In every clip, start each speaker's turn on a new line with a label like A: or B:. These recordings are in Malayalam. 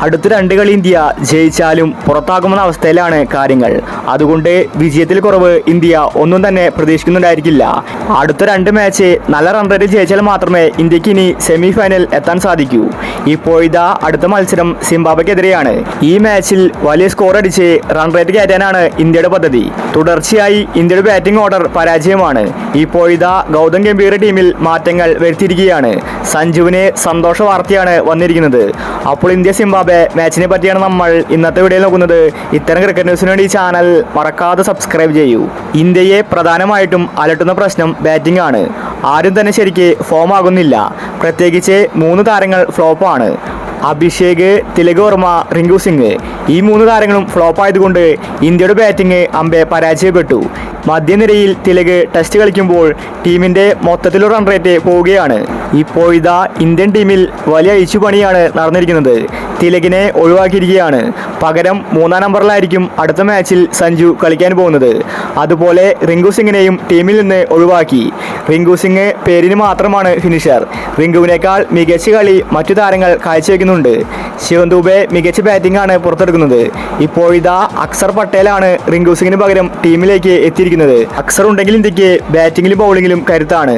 A: അടുത്ത 2 കളി ഇന്ത്യ ജയിച്ചാലും പുറത്താകുമെന്ന അവസ്ഥയിലാണ് കാര്യങ്ങൾ. അതുകൊണ്ട് വിജയത്തിൽ കുറവ് ഇന്ത്യ ഒന്നും തന്നെ പ്രതീക്ഷിക്കുന്നുണ്ടായിരിക്കില്ല. അടുത്ത 2 മാച്ച് നല്ല റൺ റേറ്റ് ജയിച്ചാൽ മാത്രമേ ഇന്ത്യക്ക് ഇനി സെമി ഫൈനൽ എത്താൻ സാധിക്കൂ. ഇപ്പോഴിതാ അടുത്ത മത്സരം സിംബാബ്വെക്കെതിരെയാണ്. ഈ മാച്ചിൽ വലിയ സ്കോർ അടിച്ച് റൺ റേറ്റ് കയറ്റാനാണ് ഇന്ത്യയുടെ പദ്ധതി. തുടർച്ചയായി ഇന്ത്യയുടെ ബാറ്റിംഗ് ഓർഡർ പരാജയമാണ്. ഇപ്പോഴിതാ ഗൗതം ഗംഭീർ ടീമിൽ മാറ്റങ്ങൾ വരുത്തിയിരിക്കുകയാണ്. സഞ്ജുവിന് സന്തോഷ വാർത്തയാണ് വന്നിരിക്കുന്നത്. അപ്പോൾ ഇന്ത്യ സിംബാബ്വെ മാച്ചിനെ പറ്റിയാണ് നമ്മൾ ഇന്നത്തെ വീഡിയോയിൽ നോക്കുന്നത്. ഇത്തരം ക്രിക്കറ്റ് ന്യൂസിന് വേണ്ടി ഈ ചാനൽ മറക്കാതെ സബ്സ്ക്രൈബ് ചെയ്യൂ. ഇന്ത്യയെ പ്രധാനമായിട്ടും അലട്ടുന്ന പ്രശ്നം ബാറ്റിംഗ് ആണ്. ആരും തന്നെ ശരിക്ക് ഫോം ആകുന്നില്ല. പ്രത്യേകിച്ച് 3 താരങ്ങൾ ഫ്ലോപ്പാണ്. അഭിഷേക്, തിലക് വർമ്മ, റിങ്കു സിംഗ്. ഈ 3 താരങ്ങളും ഫ്ലോപ്പ് ആയതുകൊണ്ട് ഇന്ത്യയുടെ ബാറ്റിംഗ് അമ്പെ പരാജയപ്പെട്ടു. മധ്യനിരയിൽ തിലക് ടെസ്റ്റ് കളിക്കുമ്പോൾ ടീമിൻ്റെ മൊത്തത്തിലുള്ള റൺ റേറ്റ് പോവുകയാണ്. ഇപ്പോഴിതാ ഇന്ത്യൻ ടീമിൽ വലിയ അഴിച്ചുപണിയാണ് നടന്നിരിക്കുന്നത്. തിലകിനെ ഒഴിവാക്കിയിരിക്കുകയാണ്. പകരം 3-ാം നമ്പറിലായിരിക്കും അടുത്ത മാച്ചിൽ സഞ്ജു കളിക്കാൻ പോകുന്നത്. അതുപോലെ റിങ്കു സിംഗിനെയും ടീമിൽ നിന്ന് ഒഴിവാക്കി. റിങ്കു സിംഗ് പേരിന് മാത്രമാണ് ഫിനിഷർ. റിങ്കുവിനേക്കാൾ മികച്ച കളി മറ്റു താരങ്ങൾ കാഴ്ചവെക്കുന്നുണ്ട്. ശിവൻ ദുബെ മികച്ച ബാറ്റിംഗ് ആണ് പുറത്തെടുക്കുന്നത്. ഇപ്പോഴിതാ അക്സർ പട്ടേലാണ് റിങ്കു സിംഗിന് പകരം ടീമിലേക്ക് എത്തിയിരിക്കുന്നത്. അക്സർ ഉണ്ടെങ്കിൽ ഇന്ത്യക്ക് ബാറ്റിംഗിലും ബൗളിങ്ങിലും കരുത്താണ്.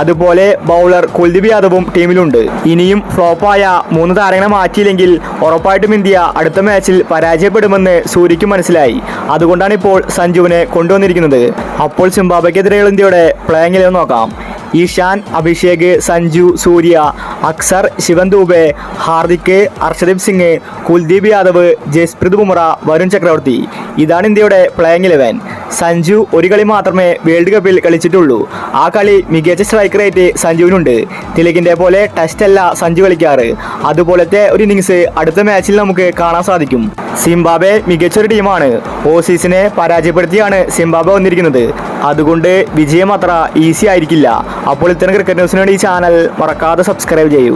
A: അതുപോലെ ബൗളർ കുൽദീപ് യാദവും ടീമിലുണ്ട്. ഇനിയും ഫ്ലോപ്പായ 3 താരങ്ങളെ മാറ്റിയില്ലെങ്കിൽ ഉറപ്പായിട്ടും ഇന്ത്യ അടുത്ത മാച്ചിൽ പരാജയപ്പെടുമെന്ന് സൂര്യയ്ക്ക് മനസ്സിലായി. അതുകൊണ്ടാണ് ഇപ്പോൾ സഞ്ജുവിനെ കൊണ്ടുവന്നിരിക്കുന്നത്. അപ്പോൾ സിംബാബ്വെക്കെതിരെയുള്ള ഇന്ത്യയുടെ പ്ലേയിങ് 11 നോക്കാം. ഈശാൻ, അഭിഷേക്, സഞ്ജു, സൂര്യ, അക്സർ, ശിവൻ ദുബെ, ഹാർദിക്, അർഷദീപ് സിംഗ്, കുൽദീപ് യാദവ്, ജസ്പ്രീത് ബുംറ, വരുൺ ചക്രവർത്തി. ഇതാണ് ഇന്ത്യയുടെ പ്ലേയിങ് 11. സഞ്ജു ഒരു കളി മാത്രമേ വേൾഡ് കപ്പിൽ കളിച്ചിട്ടുള്ളൂ. ആ കളി മികച്ച സ്ട്രൈക്ക് റേറ്റ് സഞ്ജുവിനുണ്ട്. തിലകിൻ്റെ പോലെ ടെസ്റ്റ് അല്ല സഞ്ജു കളിക്കാറ്. അതുപോലത്തെ ഒരു ഇന്നിങ്സ് അടുത്ത മാച്ചിൽ നമുക്ക് കാണാൻ സാധിക്കും. സിംബാബ്വെ മികച്ചൊരു ടീമാണ്. ഓസീസിനെ പരാജയപ്പെടുത്തിയാണ് സിംബാബ്വെ വന്നിരിക്കുന്നത്. അതുകൊണ്ട് വിജയം അത്ര ഈസി ആയിരിക്കില്ല. അപ്പോൾ ഇത്തരം ക്രിക്കറ്റ് ന്യൂസിന് വേണ്ടി ഈ ചാനൽ മറക്കാതെ സബ്സ്ക്രൈബ് ചെയ്യൂ.